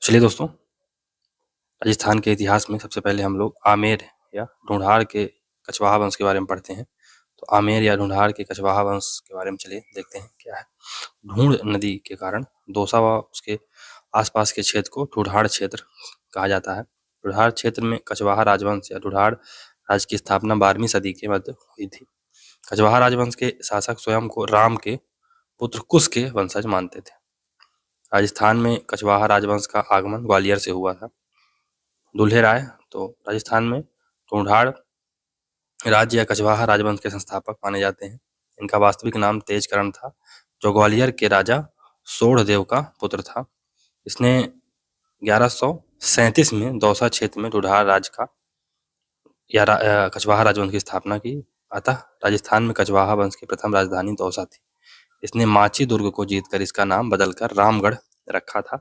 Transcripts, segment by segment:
चलिए दोस्तों, राजस्थान के इतिहास में सबसे पहले हम लोग आमेर या ढूंढाड़ के कछवाहा वंश के बारे में पढ़ते हैं। तो आमेर या ढूंढाड़ के कछवाहा वंश के बारे में चलिए देखते हैं क्या है। ढूंढ नदी के कारण दौसा व उसके आसपास के क्षेत्र को ढूंढाड़ क्षेत्र कहा जाता है। ढूंढाड़ क्षेत्र में कछवाहा राजवंश या ढूंढाड़ राज्य की स्थापना 12वीं सदी के मध्य हुई थी। कछवाहा राजवंश के शासक स्वयं को राम के पुत्र कुश के वंशज मानते थे। राजस्थान में कछवाहा राजवंश का आगमन ग्वालियर से हुआ था। दुल्हे राय तो राजस्थान में ढूंढाड़ राज्य या कछवाहा राजवंश के संस्थापक माने जाते हैं। इनका वास्तविक नाम तेजकरण था, जो ग्वालियर के राजा सोढ़देव का पुत्र था। इसने 1137 में दौसा क्षेत्र में ढूंढाड़ राज्य का या कछवाहा राजवंश की स्थापना की। अतः राजस्थान में कछवाहा वंश की प्रथम राजधानी दौसा थी। इसने माची दुर्ग को जीतकर इसका नाम बदलकर रामगढ़ रखा था।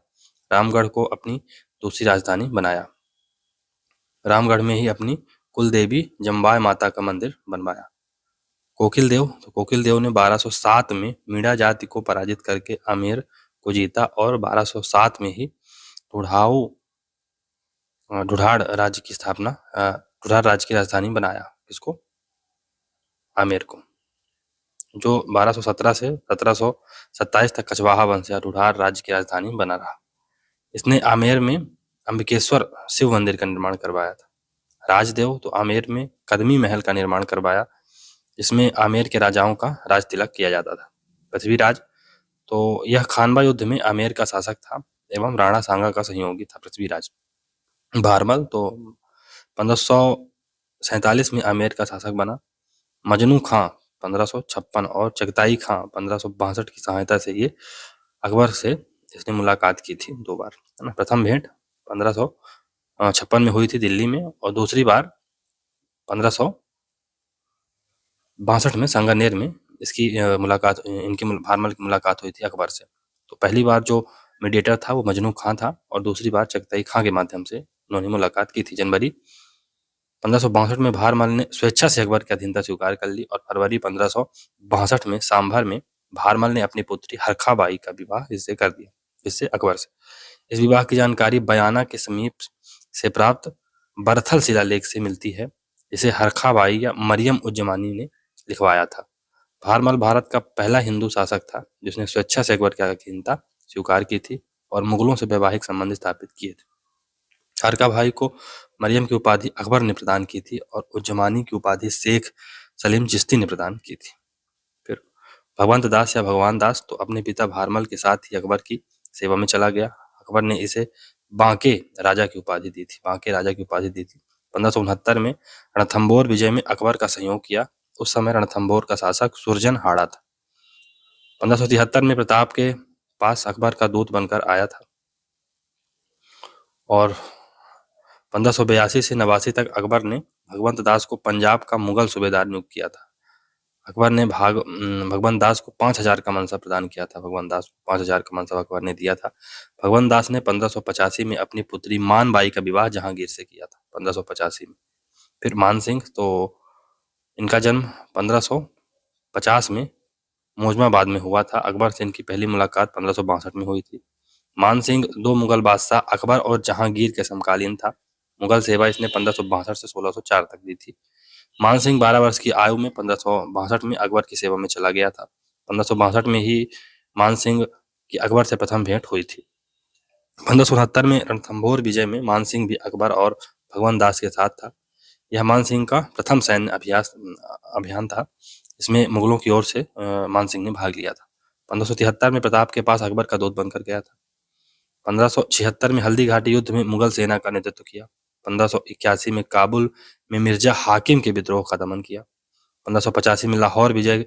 रामगढ़ को अपनी दूसरी राजधानी बनाया। रामगढ़ में ही अपनी कुल देवी जम्बाय माता का मंदिर बनवाया। कोकिल देव ने 1207 में मीणा जाति को पराजित करके आमेर को जीता और 1207 में ही ढूंढाड़ राज्य की राजधानी बनाया। इसको आमेर को, जो 1217 से 1727 तक कछवाहा वंश या ढूंढाड़ राज्य की राजधानी बना रहा। इसने आमेर में अंबिकेश्वर शिव मंदिर का निर्माण करवाया था। राजदेव तो आमेर में कदमी महल का निर्माण करवाया, जिसमें आमेर के राजाओं का राज तिलक किया जाता था। पृथ्वीराज तो यह खानवा युद्ध में आमेर का शासक था एवं राणा सांगा का सहयोगी था। पृथ्वीराज भारमल तो 1547 में आमेर का शासक बना। मजनू खां 1556 और चगताई खां 1562 की सहायता से ये अकबर से इसने मुलाकात की थी 2 बार, है ना। प्रथम भेंट 1556 में हुई थी दिल्ली में और दूसरी बार 1562 में संगमनेर में भारमल की मुलाकात हुई थी अकबर से। तो पहली बार जो मीडिएटर था वो मजनू खां था और दूसरी बार चगताई खां के माध्यम से उन्होंने मुलाकात की थी। जनवरी 1562 में भारमल ने स्वेच्छा से अकबर की अधीनता स्वीकार कर ली और फरवरी 1562 में सांभर में भारमल ने अपनी पुत्री हरखाबाई का विवाह इससे कर दिया, इससे अकबर से। इस विवाह की जानकारी बयाना के समीप से प्राप्त बरथल शिलालेख से मिलती है, जिसे हरखाबाई या मरियम उज्जमानी ने लिखवाया था। भारमल भारत का पहला हिंदू शासक था जिसने स्वेच्छा से अकबर की अधीनता स्वीकार की थी और मुगलों से वैवाहिक संबंध स्थापित किए थे। हरखाबाई को मरियम की उपाधि अकबर ने प्रदान की थी और उज्जमानी की उपाधि शेख सलीम चिश्ती ने प्रदान की थी। फिर भगवंत दास या भगवान दास तो अपने पिता भारमल के साथ ही अकबर की सेवा में चला गया। अकबर ने इसे बांके राजा की उपाधि दी थी 1569 में रणथंभौर विजय में अकबर का सहयोग किया। उस समय रणथंभौर का शासक सुरजन हाड़ा था। 1573 में प्रताप के पास अकबर का दूत बनकर आया था और 1582 से 89 तक अकबर ने भगवंत दास को पंजाब का मुगल सूबेदार नियुक्त किया था। अकबर ने भगवंत दास को 5000 का मनसब प्रदान किया था। भगवंत दास को 5000 का मनसब अकबर ने दिया था। भगवंत दास ने 1585 में अपनी पुत्री मानबाई का विवाह जहांगीर से किया था, 1585 में। फिर मान सिंह तो इनका जन्म 1550 में मौजमाबाद में हुआ था। अकबर से इनकी पहली मुलाकात 1562 में हुई थी। मान सिंह 2 मुगल बादशाह अकबर और जहांगीर के समकालीन था। मुगल सेवा इसने 1562 से 1604 तक दी थी। मान सिंह 12 वर्ष की आयु में 1562 में अकबर की सेवा में चला गया था। 1562 में ही मान सिंह की अकबर से प्रथम भेंट हुई थी। 1569 में रणथंभौर विजय में मान सिंह भी अकबर और भगवंत दास के साथ था। यह मान सिंह का प्रथम सैन्य अभियान था। इसमें मुगलों की ओर से मान सिंह ने भाग लिया था। 1573 में प्रताप के पास अकबर का दूत बनकर गया था। 1576 में हल्दी घाटी युद्ध में मुगल सेना का नेतृत्व किया। 1581 में काबुल में मिर्जा हाकिम के विद्रोह का दमन किया। 1585 में लाहौर विजय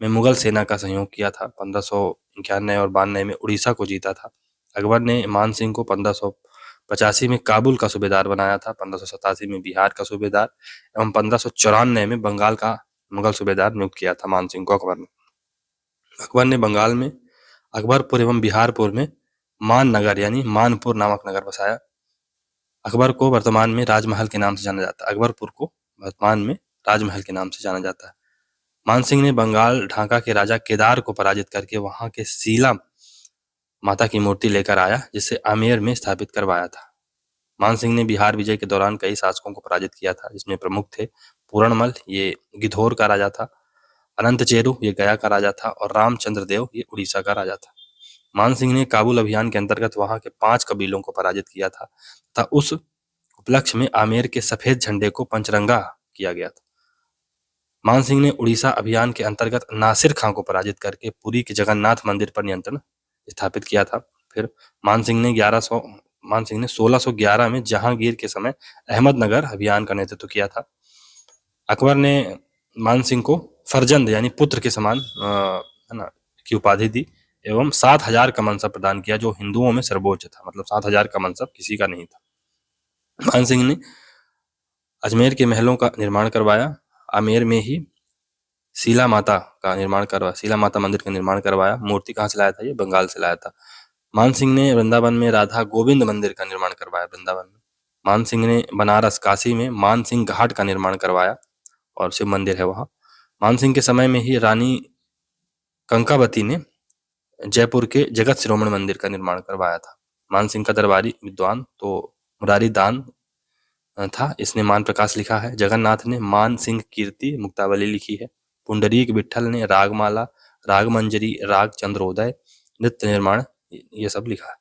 में मुगल सेना का सहयोग किया था। 1591 और 92 में उड़ीसा को जीता था। अकबर ने मान सिंह को 1585 में काबुल का सूबेदार बनाया था, 1587 में बिहार का सूबेदार एवं 1594 में बंगाल का मुगल सूबेदार नियुक्त किया था मान सिंह को अकबर ने। अकबर ने बंगाल में अकबरपुर एवं बिहारपुर में मान नगर यानी मानपुर नामक नगर बसाया। अकबर को वर्तमान में राजमहल के नाम से जाना जाता है। अकबरपुर को वर्तमान में राजमहल के नाम से जाना जाता है। मान सिंह ने बंगाल ढाका के राजा केदार को पराजित करके वहां के सीला माता की मूर्ति लेकर आया, जिसे आमेर में स्थापित करवाया था। मान सिंह ने बिहार विजय के दौरान कई शासकों को पराजित किया था, जिसमें प्रमुख थे पूरणमल, ये गिद्धौर का राजा था, अनंत चेरू, ये गया का राजा था, और रामचंद्र देव, ये उड़ीसा का राजा था। मान सिंह ने काबुल अभियान के अंतर्गत वहां के 5 कबीलों को पराजित किया था तथा उस उपलक्ष्य में आमेर के सफेद झंडे को पंचरंगा किया गया था। मान सिंह ने उड़ीसा अभियान के अंतर्गत नासिर खां को पराजित करके पुरी के जगन्नाथ मंदिर पर नियंत्रण स्थापित किया था। फिर मान सिंह ने 1611 में जहांगीर के समय अहमदनगर अभियान का नेतृत्व किया था। अकबर ने मान सिंह को फरजंद यानी पुत्र के समान है ना की उपाधि दी एवं 7,000 का मनसब प्रदान किया, जो हिंदुओं में सर्वोच्च था। मतलब 7,000 का मनसब किसी का नहीं था। मान सिंह ने अजमेर के महलों का निर्माण करवाया, आमेर में ही शीला माता मंदिर का निर्माण करवाया। मूर्ति कहाँ से लाया था? ये बंगाल से लाया था। मान सिंह ने वृंदावन में राधा गोविंद मंदिर का निर्माण करवाया वृंदावन में। मान सिंह ने बनारस काशी में मान सिंह घाट का निर्माण करवाया और शिव मंदिर है वहां। मान सिंह के समय में ही रानी कंकावती ने जयपुर के जगत शिरोमणि मंदिर का निर्माण करवाया था। मान सिंह का दरबारी विद्वान तो मुरारी दान था, इसने मान प्रकाश लिखा है। जगन्नाथ ने मान सिंह कीर्ति मुक्तावली लिखी है। पुंडरीक विठल ने रागमाला, रागमंजरी, राग चंद्रोदय, नृत्य निर्माण, ये सब लिखा है।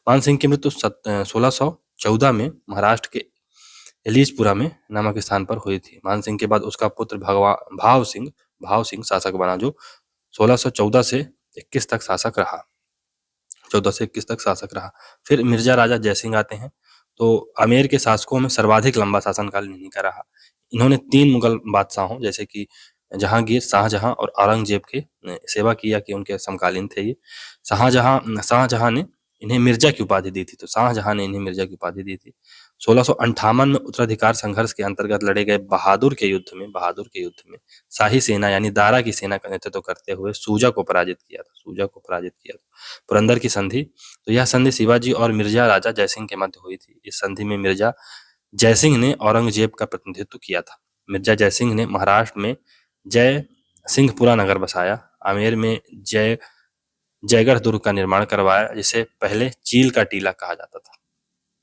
मान सिंह की मृत्यु 1614 में महाराष्ट्र के एलिजपुरा में नामक स्थान पर हुई थी। मान सिंह के बाद उसका पुत्र भाव सिंह शासक बना, जो 1614 से 21 तक शासक रहा। 14 से 21 तक शासक रहा। फिर मिर्जा राजा जयसिंह आते हैं। तो आमेर के शासकों में सर्वाधिक लंबा शासनकाल इन्हीं का रहा। इन्होंने 3 मुगल बादशाहों जैसे कि जहांगीर, शाहजहां और औरंगजेब की सेवा किया कि उनके समकालीन थे ये। शाहजहां ने इन्हें मिर्जा की उपाधि दी थी। तो शाहजहां ने इन्हें मिर्जा की उपाधि दी थी। 1658 में उत्तराधिकार संघर्ष के अंतर्गत लड़े गए बहादुर के युद्ध में शाही सेना यानी दारा की सेना का नेतृत्व करते हुए सूजा को पराजित किया था। पुरंदर की संधि, तो यह संधि शिवाजी और मिर्जा राजा जयसिंह के मध्य हुई थी। इस संधि में मिर्जा जयसिंह ने औरंगजेब का प्रतिनिधित्व किया था। मिर्जा जयसिंह ने महाराष्ट्र में जय सिंहपुरा नगर बसाया। आमेर में जयगढ़ दुर्ग का निर्माण करवाया, जिसे पहले चील का टीला कहा जाता था,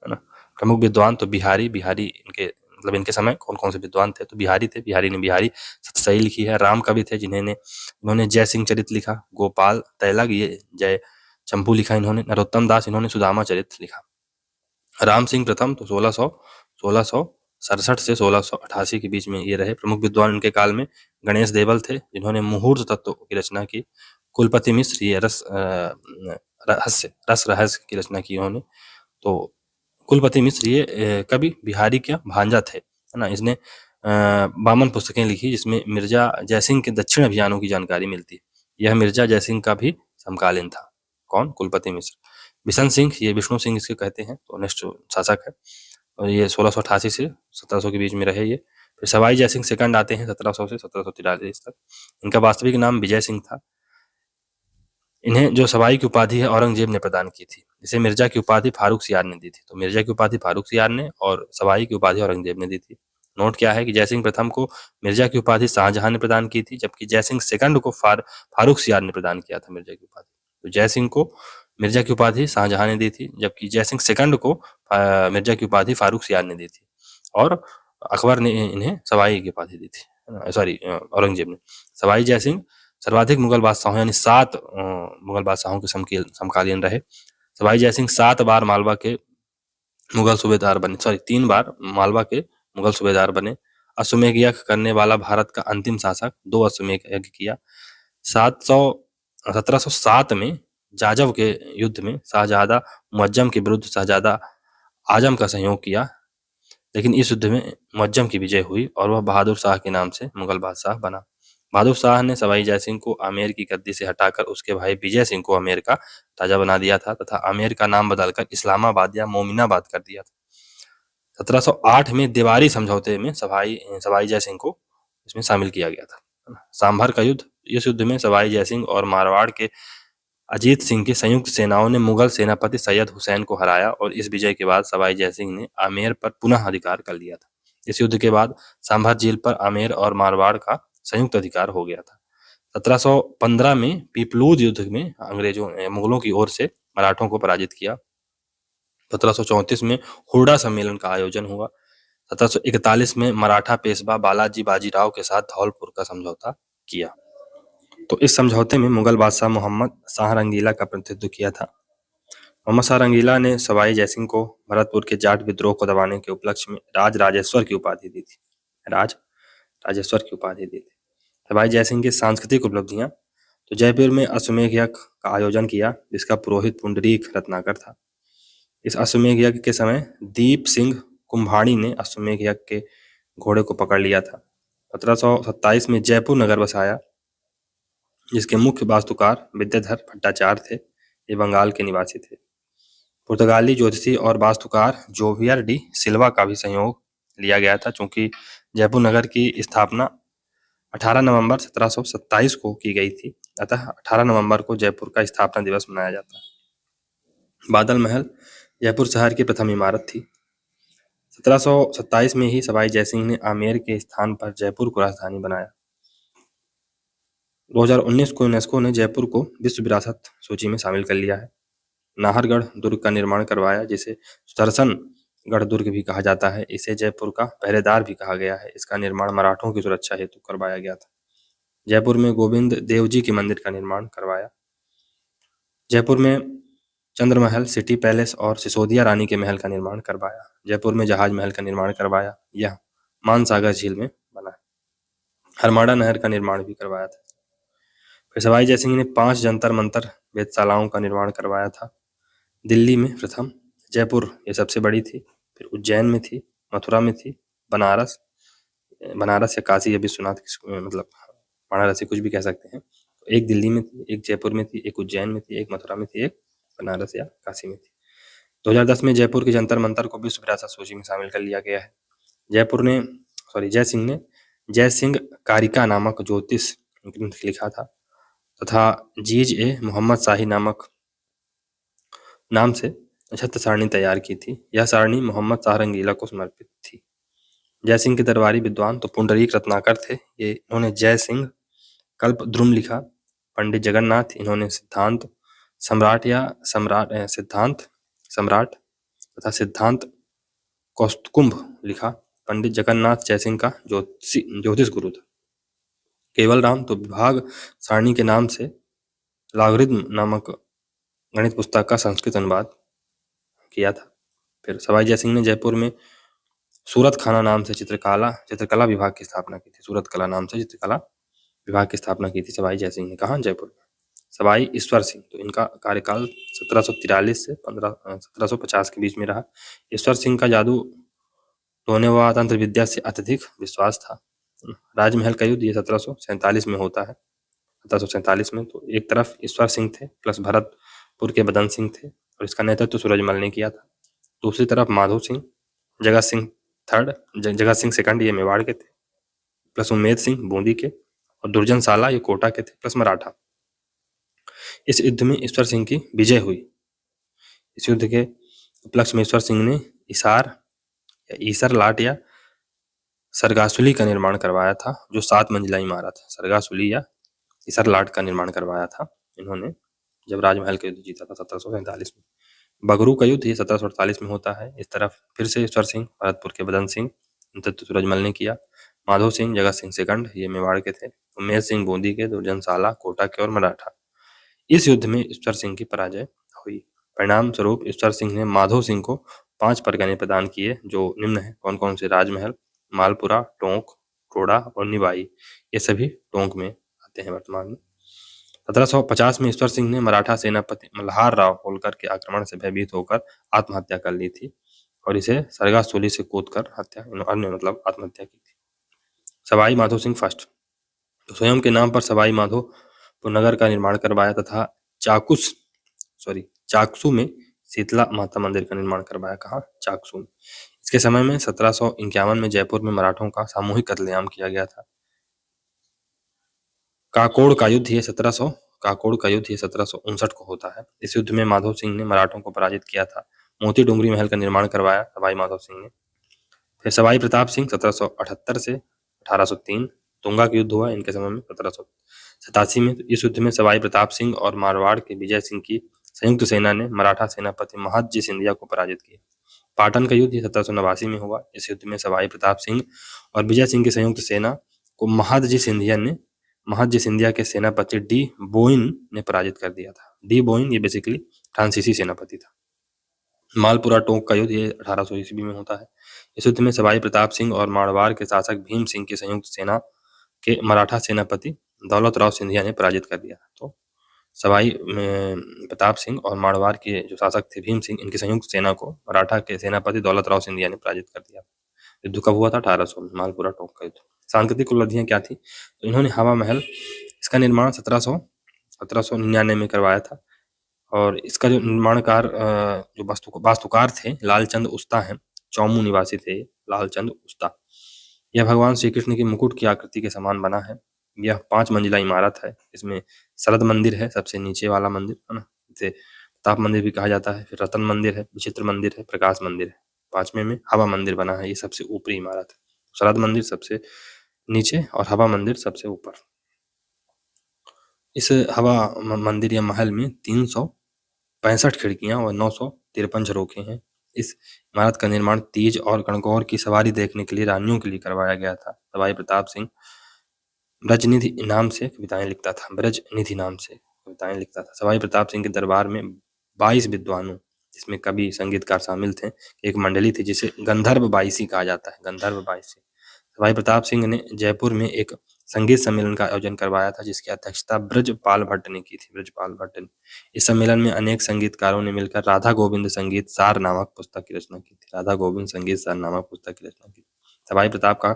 है ना। प्रमुख विद्वान तो बिहारी इनके समय कौन कौन से विद्वान थे? तो बिहारी ने बिहारी सतसई लिखी है। राम कवि थे इन्होंने जय सिंह चरित लिखा। गोपाल तैलग, ये जय चंपू लिखा इन्होंने। नरोत्तम दास, इन्होंने सुदामा चरित लिखा। राम सिंह प्रथम तो 1667 से 1688 के बीच में ये रहे। प्रमुख विद्वान इनके काल में गणेश देवल थे, जिन्होंने मुहूर्त तत्व की रचना की। कुलपति मिश्र, ये रस रहस्य की रचना की इन्होंने। तो कुलपति मिश्र ये कवि बिहारी का भांजा थे, है ना। इसने 52 पुस्तकें लिखी, जिसमें मिर्जा जयसिंह के दक्षिण अभियानों की जानकारी मिलती है। यह मिर्जा जयसिंह का भी समकालीन था। कौन? कुलपति मिश्र। बिशन सिंह, ये विष्णु सिंह इसके कहते हैं, तो नेक्स्ट शासक है, और ये 1688 से 1700 के बीच में रहे ये। फिर सवाई जयसिंह सेकंड आते हैं 1700 से 1743 तक। इनका वास्तविक नाम विजय सिंह था। इन्हें जो सवाई की उपाधि है औरंगजेब ने प्रदान की थी। इसे मिर्जा की उपाधि फारूक सियार ने दी थी। तो मिर्जा की उपाधि फारूक सियार ने और सवाई की उपाधि औरंगजेब ने दी थी। नोट क्या है कि जयसिंह प्रथम को मिर्जा की उपाधि शाहजहां ने प्रदान की थी, जबकि जयसिंह सेकंड को फारूक सियार ने प्रदान किया था मिर्जा की उपाधि। तो जयसिंह को मिर्जा की उपाधि शाहजहां ने दी थी, जबकि जयसिंह सेकंड को मिर्जा की उपाधि फारूक सियार ने दी थी, और अकबर ने इन्हें सवाई की उपाधि दी थी। औरंगजेब ने। सवाई जयसिंह सर्वाधिक मुगल बादशाहों यानी 7 मुगल बादशाहों के समकालीन रहे। सवाई जयसिंह 7 बार मालवा के मुगल सूबेदार बने। 3 बार मालवा के मुगल सूबेदार बने। अश्वमेध यज्ञ करने वाला भारत का अंतिम शासक। 2 अश्वमेध यज्ञ किया। 1707 में जाजव के युद्ध में शाहजादा मुअज्जम के विरुद्ध शाहजादा आजम का सहयोग किया, लेकिन इस युद्ध में मुअज्जम की विजय हुई और वह बहादुर शाह के नाम से मुगल बादशाह बना। बहादुर शाह ने सवाई जयसिंह को आमेर की गद्दी से हटाकर उसके भाई विजय सिंह को आमेर का राजा बना दिया था तथा आमेर का नाम बदलकर इस्लामाबाद या मोमिनाबाद कर दिया था। 1708 में देवारी समझौते में सवाई जयसिंह को इसमें शामिल किया गया था। सांभर का युद्ध, इस युद्ध में सवाई जयसिंह और मारवाड़ के अजीत सिंह की संयुक्त सेनाओं ने मुगल सेनापति सैयद हुसैन को हराया और इस विजय के बाद सवाई जयसिंह ने आमेर पर पुनः अधिकार कर लिया था। इस युद्ध के बाद सांभर झील पर आमेर और मारवाड़ का संयुक्त अधिकार हो गया था। 1715 में पीपलूद युद्ध में मुगलों की ओर से मराठों को पराजित किया। 1734 में हुरडा सम्मेलन का आयोजन हुआ। 1741 में मराठा पेशवा बालाजी बाजीराव के साथ धौलपुर का समझौता किया। तो इस समझौते में मुगल बादशाह मोहम्मद शाह रंगीला का प्रतिनिधित्व किया था। मोहम्मद शाह रंगीला ने सवाई जयसिंह को भरतपुर के जाट विद्रोह को दबाने के उपलक्ष्य में राज राजेश्वर की उपाधि दी थी। राज राजेश्वर की उपाधि दी थी। सवाई जयसिंह की सांस्कृतिक उपलब्धियां, तो जयपुर में अश्वमेध यज्ञ का आयोजन किया, जिसका पुरोहित पुंडरीक रत्नाकर था। इस अश्वमेध यज्ञ के समय दीप सिंह कुंभाणी ने अश्वमेध यज्ञ के घोड़े को पकड़ लिया था। 1727 में जयपुर नगर बसाया, जिसके मुख्य वास्तुकार विद्याधर भट्टाचार्य थे। ये बंगाल के निवासी थे। पुर्तगाली ज्योतिषी और वास्तुकार जोवियर डी सिल्वा का भी सहयोग लिया गया था, चूंकि जयपुर नगर की स्थापना 18 नवंबर 1727 को की गई थी, अतः 18 नवंबर को जयपुर का स्थापना दिवस मनाया जाता है। बादल महल जयपुर शहर की प्रथम इमारत थी। 1727 में ही सवाई जयसिंह ने आमेर के स्थान पर जयपुर को राजधानी बनाया। 2019 को यूनेस्को ने जयपुर को विश्व विरासत सूची में शामिल कर लिया है। नाहरगढ़ दुर्ग का निर्माण करवाया, जिसे सुदर्शनगढ़ दुर्ग भी कहा जाता है। इसे जयपुर का पहरेदार भी कहा गया है। इसका निर्माण मराठों की सुरक्षा हेतु करवाया गया था। जयपुर में गोविंद देव जी के मंदिर का निर्माण करवाया। जयपुर में चंद्रमहल, सिटी पैलेस और सिसोदिया रानी के महल का निर्माण करवाया। जयपुर में जहाज महल का निर्माण करवाया, यह मानसागर झील में बना है। हरमाड़ा नहर का निर्माण भी करवाया था। फिर सवाई जयसिंह ने 5 जंतर मंतर वेधशालाओं का निर्माण करवाया था। दिल्ली में प्रथम, जयपुर ये सबसे बड़ी थी, फिर उज्जैन में थी, मथुरा में थी, बनारस या काशी या विश्वनाथ, मतलब वाराणसी कुछ भी कह सकते हैं। तो एक दिल्ली में थी, एक जयपुर में थी, एक उज्जैन में थी, एक मथुरा में थी, एक बनारस या काशी में थी। 2010 में जयपुर के जंतर मंतर को विश्व विरासत सूची में शामिल कर लिया गया है। जयसिंह ने जयसिंह कारिका नामक ज्योतिष ग्रंथ लिखा था तथा जीज ए मोहम्मद शाही नाम से नक्षत्र सारणी तैयार की थी। यह सारणी मोहम्मद शाह रंगीला को समर्पित थी। जयसिंह के दरबारी विद्वान तो पुंडरीक रत्नाकर थे। इन्होंने जयसिंह कल्प द्रुम लिखा। पंडित जगन्नाथ, इन्होंने सिद्धांत सम्राट तथा सिद्धांत कौस्तुकुंभ लिखा। पंडित जगन्नाथ जयसिंह का ज्योतिष गुरु था। केवल राम तो विभाग सारणी के नाम से लॉगरिथम नामक गणित पुस्तक का संस्कृत अनुवाद किया था। फिर सवाई जयसिंह ने जयपुर में सूरत खाना नाम से चित्रकला विभाग की स्थापना की थी। सूरत कला नाम से चित्रकला विभाग की स्थापना की थी सवाई जयसिंह ने। कहाँ? जयपुर में। सवाई ईश्वर सिंह, तो इनका कार्यकाल 1743 से 1750 के बीच में रहा। ईश्वर सिंह का जादू टोने व तंत्र विद्या से अत्यधिक विश्वास था। राजमहल का युद्ध ये 1747 में होता है। 1747 में तो एक तरफ ईश्वर सिंह थे प्लस भरतपुर के बदन सिंह थे, और इसका नेतृत्व सूरजमल ने किया था। दूसरी तरफ माधो सिंह, जगत सिंह सेकंड ये मेवाड़ के थे, प्लस उम्मेद सिंह बूंदी के, और दुर्जन साला ये कोटा के थे, प्लस मराठा। इस युद्ध में ईश्वर सिंह की विजय हुई। इस युद्ध के उपलक्ष्य में ईश्वर सिंह ने ईसर लाट या सरगासुली का निर्माण करवाया था, जो 7 मंजिला इमारत है। सरगासुली या ईसर लाट का निर्माण करवाया था इन्होंने, जब राजमहल का युद्ध जीता था 1747 में। बगरू का युद्ध ये 1748 में होता है। इस तरफ फिर से ईश्वर सिंह, भरतपुर के बदन सिंह, नेतृत्व सूरजमल ने किया। माधो सिंह, जगत सिंह सेकंड ये मेवाड़ के थे, उम्मेद सिंह बूंदी के, दुर्जन साला कोटा के और मराठा। इस युद्ध में ईश्वर सिंह की पराजय हुई। परिणाम स्वरूप ईश्वर सिंह ने माधो सिंह को 5 परगने प्रदान किए, जो निम्न है। कौन कौन से? राजमहल, मालपुरा, टोंक, टोडा और निवाई, ये सभी टोंक में आते हैं वर्तमान में। 1750 में ईश्वर सिंह ने मराठा सेनापति मल्हार राव होलकर के आक्रमण से भयभीत होकर आत्महत्या कर ली थी, और इसे सरगासुली से कूदकर आत्महत्या की थी। सवाई माधो सिंह फर्स्ट, तो स्वयं के नाम पर सवाई माधोपुर नगर का निर्माण करवाया तथा चाकसू में शीतला माता मंदिर का निर्माण करवाया। कहाँ? चाकसू में। इसके समय में 1751 में जयपुर में मराठों का सामूहिक कत्लेआम किया गया था। काकोड़ का युद्ध ये 1759 को होता है। इस युद्ध में माधो सिंह ने मराठों को पराजित किया था। मोती डूंगरी महल का निर्माण करवाया सवाई माधो सिंह ने। फिर सवाई प्रताप सिंह 1778 से 1803, तुंगा का युद्ध हुआ इनके समय में 1787 में। इस युद्ध में सवाई प्रताप सिंह और मारवाड़ के विजय सिंह की संयुक्त सेना ने मराठा सेनापति महदजी सिंधिया को पराजित किया। पाटन का युद्ध 1789 में हुआ। इस युद्ध में सवाई प्रताप सिंह और विजय सिंह की संयुक्त सेना को महदजी सिंधिया के सेनापति डी बोइन ने पराजित कर दिया था। डी बोइन ये बेसिकली फ्रांसीसी सेनापति था। मालपुरा टोंक का युद्ध ये 1800 ईस्वी में होता है। इस युद्ध में सवाई प्रताप सिंह और मारवाड़ के शासक भीम सिंह की संयुक्त सेना के मराठा सेनापति दौलत राव सिंधिया ने पराजित कर दिया। तो सवाई प्रताप सिंह और मारवाड़ के जो शासक थे भीम सिंह, इनकी संयुक्त सेना को मराठा के सेनापति दौलत राव सिंधिया ने पराजित कर दिया। युद्ध कब हुआ था? 1800 में, मालपुरा टोंक का युद्ध। सांस्कृतिक उपलब्धियां क्या थी? तो इन्होंने हवा महल, इसका निर्माण 1799 में करवाया था और इसका जो निर्माणकार जो वास्तुकार थे लालचंद उस्ता हैं, चौमू निवासी थे लालचंद उस्ता। यह भगवान श्री कृष्ण की मुकुट की आकृति के समान बना है। यह 5 मंजिला इमारत है। इसमें शरद मंदिर है, सबसे नीचे वाला मंदिर है ना, इसे प्रताप मंदिर भी कहा जाता है। फिर रतन मंदिर है, विचित्र मंदिर है, प्रकाश मंदिर है। 5वें में हवा मंदिर बना है, ये सबसे ऊपरी इमारत है। शरद मंदिर सबसे नीचे और हवा मंदिर सबसे ऊपर। इस हवा मंदिर या महल में 365 खिड़कियां और 953 झरोखे हैं। इस इमारत का निर्माण तीज और गणगौर की सवारी देखने के लिए रानियों के लिए करवाया गया था। सवाई प्रताप सिंह ब्रजनिधि नाम से कविताएं लिखता था। सवाई प्रताप सिंह के दरबार में 22 विद्वानों, जिसमें कवि संगीतकार शामिल थे, एक मंडली थी जिसे गंधर्व बाईसी कहा जाता है। गंधर्व बाईसी। सवाई प्रताप सिंह ने जयपुर में एक संगीत सम्मेलन का आयोजन करवाया था, जिसकी अध्यक्षता ब्रजपाल भट्ट ने की थी। इस सम्मेलन में अनेक संगीतकारों ने मिलकर राधा गोविंद संगीत सार नामक पुस्तक की रचना की थी। सवाई प्रताप का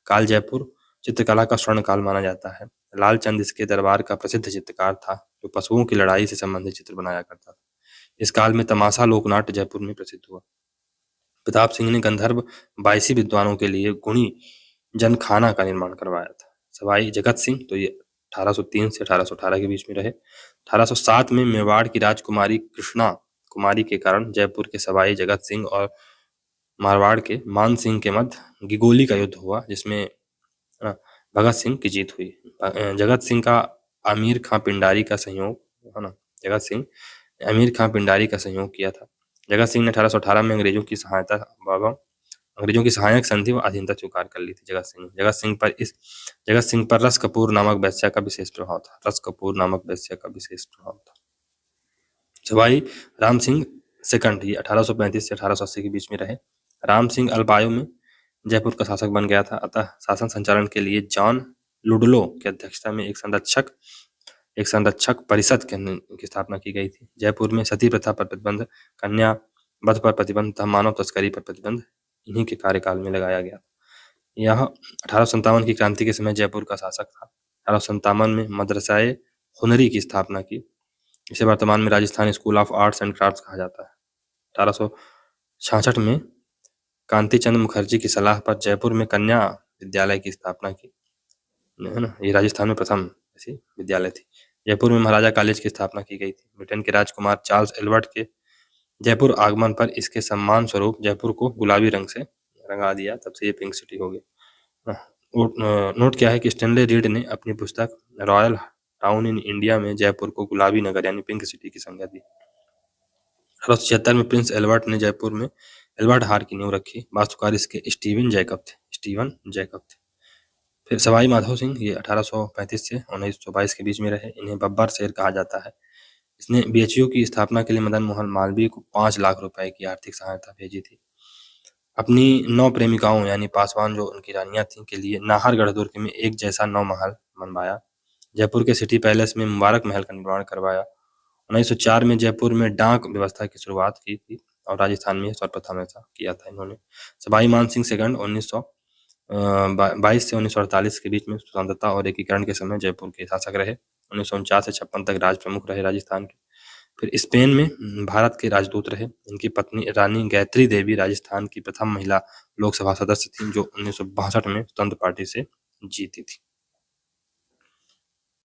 काल जयपुर चित्रकला का स्वर्ण काल माना जाता है। लालचंद इसके दरबार का प्रसिद्ध चित्रकार था, जो पशुओं की लड़ाई से संबंधित चित्र बनाया करता था। इस काल में तमाशा लोकनाट्य जयपुर में प्रसिद्ध हुआ। प्रताप सिंह ने गंधर्व 22 विद्वानों के लिए गुणी जनखाना का निर्माण करवाया था। सवाई जगत सिंह तो ये 1803 से 1818 के बीच में रहे। 1807 में मेवाड़ की राजकुमारी कृष्णा कुमारी के कारण जयपुर के सवाई जगत सिंह और मारवाड़ के मान सिंह के मध्य गिगोली का युद्ध हुआ, जिसमें भगत सिंह की जीत हुई। जगत सिंह का अमीर खां पिंडारी का सहयोग है ना, जगत सिंह ने अमीर खां पिंडारी का सहयोग किया था। जगत सिंह ने 1818 में अंग्रेजों की सहायक संधि व अधीनता स्वीकार कर ली थी। जगत सिंह पर रस कपूर नामक वेश्या का विशेष प्रभाव था। सवाई राम सिंह सेकंड ये 1835 से 1880 के बीच में रहे। राम सिंह अल्पायु में जयपुर का शासक बन गया था, अतः शासन संचालन के लिए जॉन लुडलो की अध्यक्षता में एक संरक्षक परिषद की स्थापना की गई थी। जयपुर में सती प्रथा पर प्रतिबंध, कन्या वध पर प्रतिबंध तथा मानव तस्करी पर प्रतिबंध इन्हीं के कार्यकाल में लगाया गया। यह 1857 की क्रांति के समय जयपुर का शासक था। 1857 में मदरसाए हुनरी की स्थापना की। इसे वर्तमान में Rajasthan school of arts and crafts कहा जाता है। 1866 में कांतिचंद मुखर्जी की सलाह पर जयपुर में कन्या विद्यालय की स्थापना की, है ना, ये राजस्थान में प्रथम ऐसी विद्यालय थी। जयपुर में महाराजा कॉलेज की स्थापना की गई थी। ब्रिटेन के राजकुमार चार्ल्स एल्बर्ट के जयपुर आगमन पर इसके सम्मान स्वरूप जयपुर को गुलाबी रंग से रंगा दिया, तब से ये पिंक सिटी हो गई। नोट क्या है कि स्टेनले रीड ने अपनी पुस्तक रॉयल टाउन इन इंडिया में जयपुर को गुलाबी नगर यानी पिंक सिटी की संज्ञा दी। 1876 में प्रिंस एल्बर्ट ने जयपुर में एल्बर्ट हार की नींव रखी। वास्तुकार इसके स्टीवन जैकब थे। फिर सवाई माधो सिंह ये 1835 से 1922 के बीच में रहे। इन्हें बब्बर शेर कहा जाता है। इसने बीएचयू की स्थापना के लिए मदन मोहन मालवीय को 5 लाख रुपए की आर्थिक सहायता भेजी थी। अपनी 9 प्रेमिकाओं यानी पासवान जो उनकी रानियां थीं के लिए नाहरगढ़ दुर्ग में एक जैसा 9 महल बनवाया। जयपुर के सिटी पैलेस में मुबारक महल का निर्माण करवाया। 1904 में जयपुर में डाक व्यवस्था की शुरुआत की थी और राजस्थान में सर्वप्रथम ऐसा किया था इन्होंने। सवाई मानसिंह सेकंड 1922 से 1948 के बीच में स्वतंत्रता और एकीकरण के समय जयपुर के शासक रहे। 1949 से 56 तक राज प्रमुख रहे राजस्थान के। फिर स्पेन में भारत के राजदूत रहे। इनकी पत्नी रानी गायत्री देवी राजस्थान की प्रथम महिला लोकसभा सदस्य थी, जो 1962 में स्वतंत्र पार्टी से जीती थी।